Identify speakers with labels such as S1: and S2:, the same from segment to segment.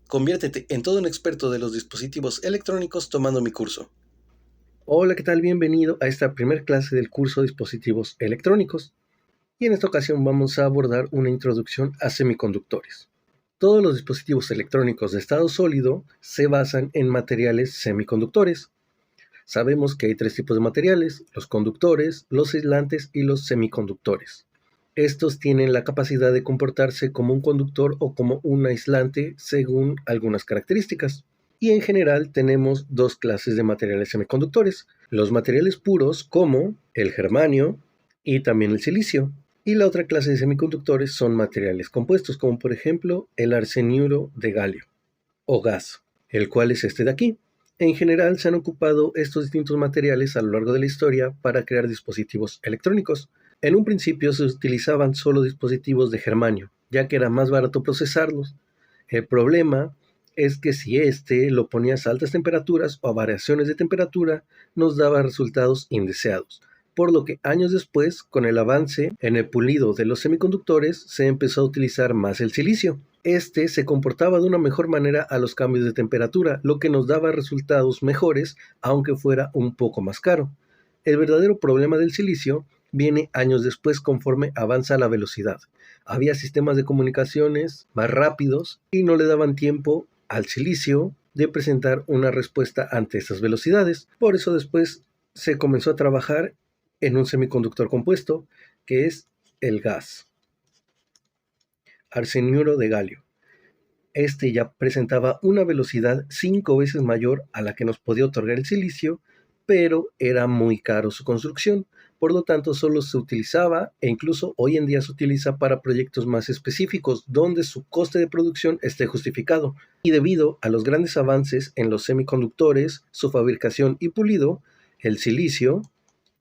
S1: Conviértete en todo un experto de los dispositivos electrónicos tomando mi curso.
S2: Hola, ¿qué tal? Bienvenido a esta primera clase del curso de dispositivos electrónicos. Y en esta ocasión vamos a abordar una introducción a semiconductores. Todos los dispositivos electrónicos de estado sólido se basan en materiales semiconductores. Sabemos que hay tres tipos de materiales: los conductores, los aislantes y los semiconductores. Estos tienen la capacidad de comportarse como un conductor o como un aislante según algunas características. Y en general tenemos dos clases de materiales semiconductores: los materiales puros como el germanio y también el silicio. Y la otra clase de semiconductores son materiales compuestos, como por ejemplo el arseniuro de galio o gas, el cual es este de aquí. En general se han ocupado estos distintos materiales a lo largo de la historia para crear dispositivos electrónicos. En un principio se utilizaban solo dispositivos de germanio, ya que era más barato procesarlos. El problema es que si lo ponías a altas temperaturas o a variaciones de temperatura, nos daba resultados indeseados. Por lo que años después, con el avance en el pulido de los semiconductores, se empezó a utilizar más el silicio. Este se comportaba de una mejor manera a los cambios de temperatura, lo que nos daba resultados mejores, aunque fuera un poco más caro. El verdadero problema del silicio viene años después conforme avanza la velocidad. Había sistemas de comunicaciones más rápidos y no le daban tiempo al silicio de presentar una respuesta ante esas velocidades. Por eso después se comenzó a trabajar en un semiconductor compuesto, que es el gas, arseniuro de galio. Este ya presentaba una velocidad 5 veces mayor a la que nos podía otorgar el silicio, pero era muy caro su construcción. Por lo tanto, solo se utilizaba, e incluso hoy en día se utiliza para proyectos más específicos, donde su coste de producción esté justificado. Y debido a los grandes avances en los semiconductores, su fabricación y pulido, el silicio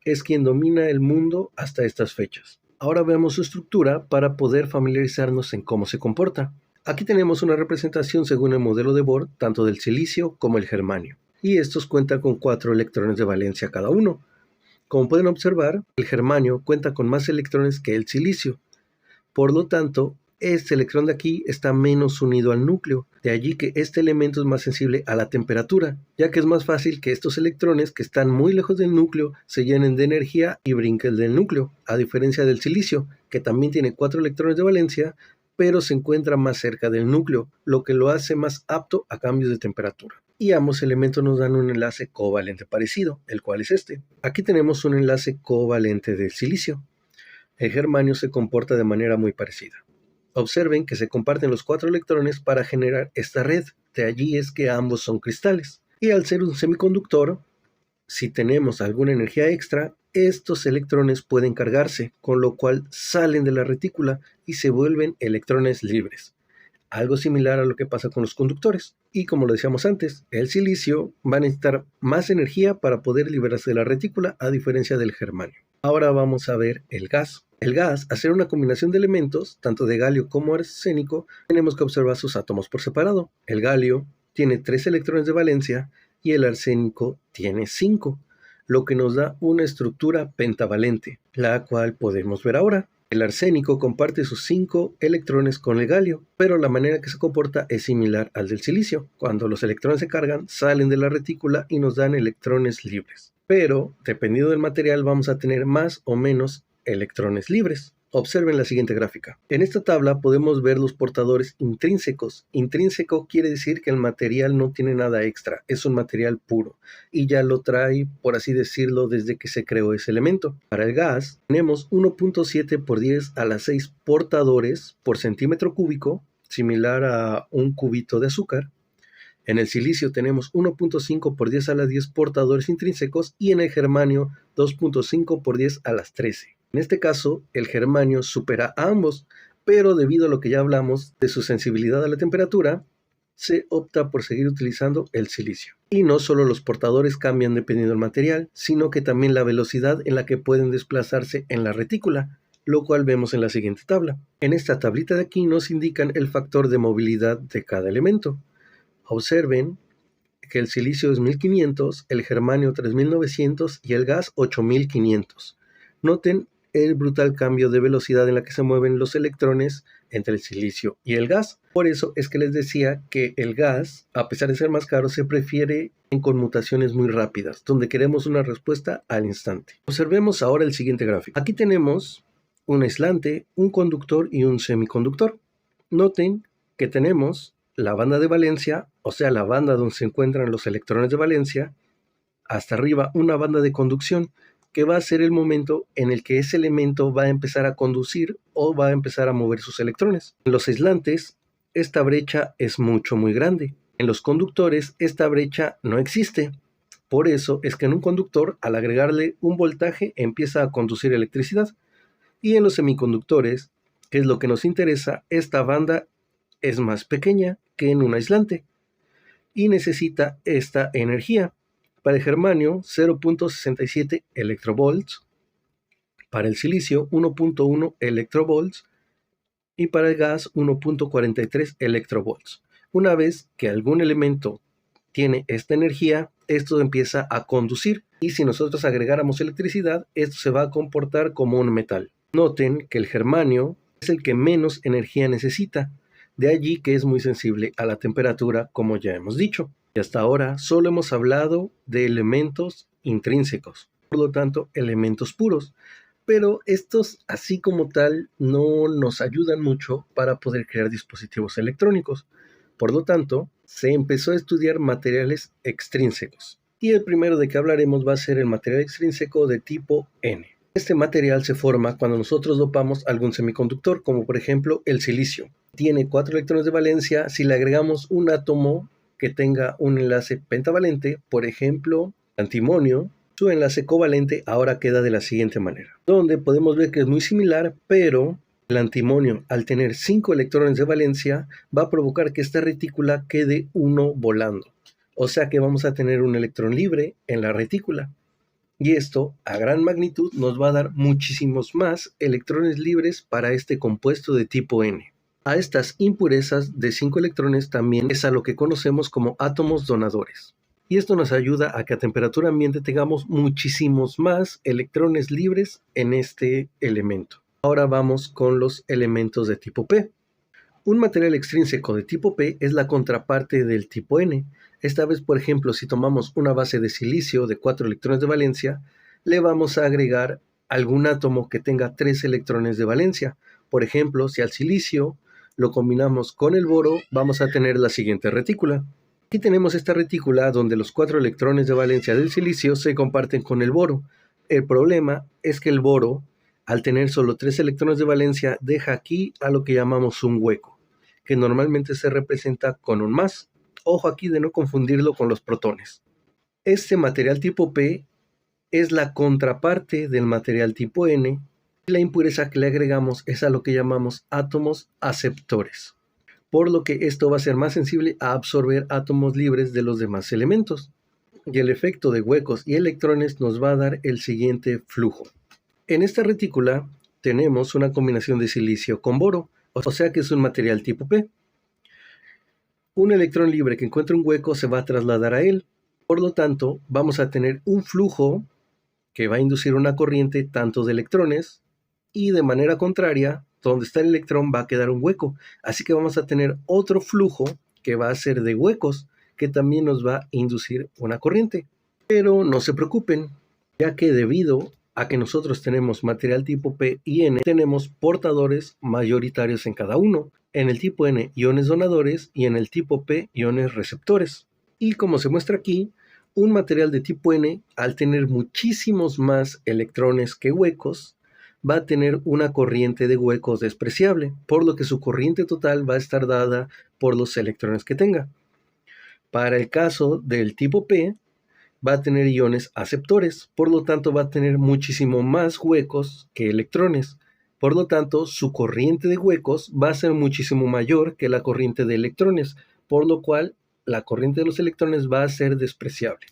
S2: es quien domina el mundo hasta estas fechas. Ahora veamos su estructura para poder familiarizarnos en cómo se comporta. Aquí tenemos una representación según el modelo de Bohr, tanto del silicio como el germanio, y estos cuentan con 4 electrones de valencia cada uno. Como pueden observar, el germanio cuenta con más electrones que el silicio. Por lo tanto, este electrón de aquí está menos unido al núcleo. De allí que este elemento es más sensible a la temperatura, ya que es más fácil que estos electrones que están muy lejos del núcleo se llenen de energía y brinquen del núcleo, a diferencia del silicio, que también tiene 4 electrones de valencia, pero se encuentra más cerca del núcleo, lo que lo hace más apto a cambios de temperatura. Y ambos elementos nos dan un enlace covalente parecido, el cual es este. Aquí tenemos un enlace covalente del silicio. El germanio se comporta de manera muy parecida. Observen que se comparten los 4 electrones para generar esta red. De allí es que ambos son cristales. Y al ser un semiconductor, si tenemos alguna energía extra, estos electrones pueden cargarse, con lo cual salen de la retícula y se vuelven electrones libres. Algo similar a lo que pasa con los conductores. Y como lo decíamos antes, el silicio va a necesitar más energía para poder liberarse de la retícula, a diferencia del germanio. Ahora vamos a ver el gas. El gas, al ser una combinación de elementos, tanto de galio como arsénico, tenemos que observar sus átomos por separado. El galio tiene 3 electrones de valencia y el arsénico tiene 5, lo que nos da una estructura pentavalente, la cual podemos ver ahora. El arsénico comparte sus 5 electrones con el galio, pero la manera que se comporta es similar al del silicio. Cuando los electrones se cargan, salen de la retícula y nos dan electrones libres. Pero, dependiendo del material, vamos a tener más o menos electrones libres. Observen la siguiente gráfica. En esta tabla podemos ver los portadores intrínsecos. Intrínseco quiere decir que el material no tiene nada extra, es un material puro y ya lo trae, por así decirlo, desde que se creó ese elemento. Para el gas tenemos 1.7 por 10 a la 6 portadores por centímetro cúbico, similar a un cubito de azúcar. En el silicio tenemos 1.5 por 10 a la 10 portadores intrínsecos y en el germanio 2.5 por 10 a las 13. En este caso, el germanio supera a ambos, pero debido a lo que ya hablamos de su sensibilidad a la temperatura, se opta por seguir utilizando el silicio. Y no solo los portadores cambian dependiendo del material, sino que también la velocidad en la que pueden desplazarse en la retícula, lo cual vemos en la siguiente tabla. En esta tablita de aquí nos indican el factor de movilidad de cada elemento. Observen que el silicio es 1500, el germanio 3900 y el gas 8500. Noten el brutal cambio de velocidad en la que se mueven los electrones entre el silicio y el gas. Por eso es que les decía que el gas, a pesar de ser más caro, se prefiere en conmutaciones muy rápidas, donde queremos una respuesta al instante. Observemos ahora el siguiente gráfico. Aquí tenemos un aislante, un conductor y un semiconductor. Noten que tenemos la banda de valencia, o sea, la banda donde se encuentran los electrones de valencia, hasta arriba una banda de conducción, que va a ser el momento en el que ese elemento va a empezar a conducir o va a empezar a mover sus electrones. En los aislantes, esta brecha es muy grande. En los conductores, esta brecha no existe. Por eso es que en un conductor, al agregarle un voltaje, empieza a conducir electricidad. Y en los semiconductores, que es lo que nos interesa, esta banda es más pequeña que en un aislante y necesita esta energía. Para el germanio, 0.67 electrovolts, para el silicio, 1.1 electrovolts y para el gas, 1.43 electrovolts. Una vez que algún elemento tiene esta energía, esto empieza a conducir y si nosotros agregáramos electricidad, esto se va a comportar como un metal. Noten que el germanio es el que menos energía necesita, de allí que es muy sensible a la temperatura, como ya hemos dicho. Y hasta ahora solo hemos hablado de elementos intrínsecos, por lo tanto elementos puros, pero estos así como tal no nos ayudan mucho para poder crear dispositivos electrónicos. Por lo tanto, se empezó a estudiar materiales extrínsecos. Y el primero de que hablaremos va a ser el material extrínseco de tipo N. Este material se forma cuando nosotros dopamos algún semiconductor, como por ejemplo el silicio. Tiene 4 electrones de valencia. Si le agregamos un átomo que tenga un enlace pentavalente, por ejemplo, antimonio, su enlace covalente ahora queda de la siguiente manera, donde podemos ver que es muy similar, pero el antimonio, al tener 5 electrones de valencia, va a provocar que esta retícula quede uno volando. O sea que vamos a tener un electrón libre en la retícula. Y esto, a gran magnitud, nos va a dar muchísimos más electrones libres para este compuesto de tipo N. A estas impurezas de 5 electrones también es a lo que conocemos como átomos donadores. Y esto nos ayuda a que a temperatura ambiente tengamos muchísimos más electrones libres en este elemento. Ahora vamos con los elementos de tipo P. Un material extrínseco de tipo P es la contraparte del tipo N. Esta vez, por ejemplo, si tomamos una base de silicio de 4 electrones de valencia, le vamos a agregar algún átomo que tenga 3 electrones de valencia. Por ejemplo, si al silicio lo combinamos con el boro, vamos a tener la siguiente retícula. Aquí tenemos esta retícula donde los 4 electrones de valencia del silicio se comparten con el boro. El problema es que el boro, al tener solo 3 electrones de valencia, deja aquí a lo que llamamos un hueco, que normalmente se representa con un más. Ojo aquí de no confundirlo con los protones. Este material tipo P es la contraparte del material tipo N y la impureza que le agregamos es a lo que llamamos átomos aceptores, por lo que esto va a ser más sensible a absorber átomos libres de los demás elementos. Y el efecto de huecos y electrones nos va a dar el siguiente flujo. En esta retícula tenemos una combinación de silicio con boro, o sea que es un material tipo P. Un electrón libre que encuentre un hueco se va a trasladar a él. Por lo tanto, vamos a tener un flujo que va a inducir una corriente tanto de electrones y de manera contraria, donde está el electrón va a quedar un hueco. Así que vamos a tener otro flujo que va a ser de huecos, que también nos va a inducir una corriente. Pero no se preocupen, ya que debido a que nosotros tenemos material tipo P y N, tenemos portadores mayoritarios en cada uno. En el tipo N, iones donadores y en el tipo P, iones receptores. Y como se muestra aquí, un material de tipo N, al tener muchísimos más electrones que huecos, va a tener una corriente de huecos despreciable, por lo que su corriente total va a estar dada por los electrones que tenga. Para el caso del tipo P, va a tener iones aceptores, por lo tanto va a tener muchísimo más huecos que electrones. Por lo tanto, su corriente de huecos va a ser muchísimo mayor que la corriente de electrones, por lo cual la corriente de los electrones va a ser despreciable.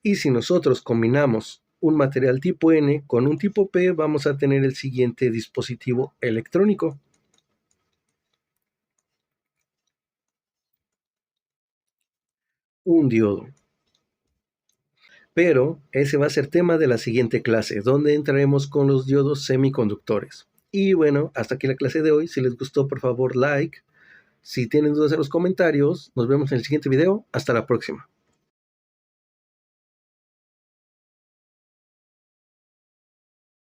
S2: Y si nosotros combinamos un material tipo N con un tipo P, vamos a tener el siguiente dispositivo electrónico. Un diodo. Pero ese va a ser tema de la siguiente clase, donde entraremos con los diodos semiconductores. Y bueno, hasta aquí la clase de hoy. Si les gustó, por favor, like. Si tienen dudas en los comentarios, nos vemos en el siguiente video. Hasta la próxima.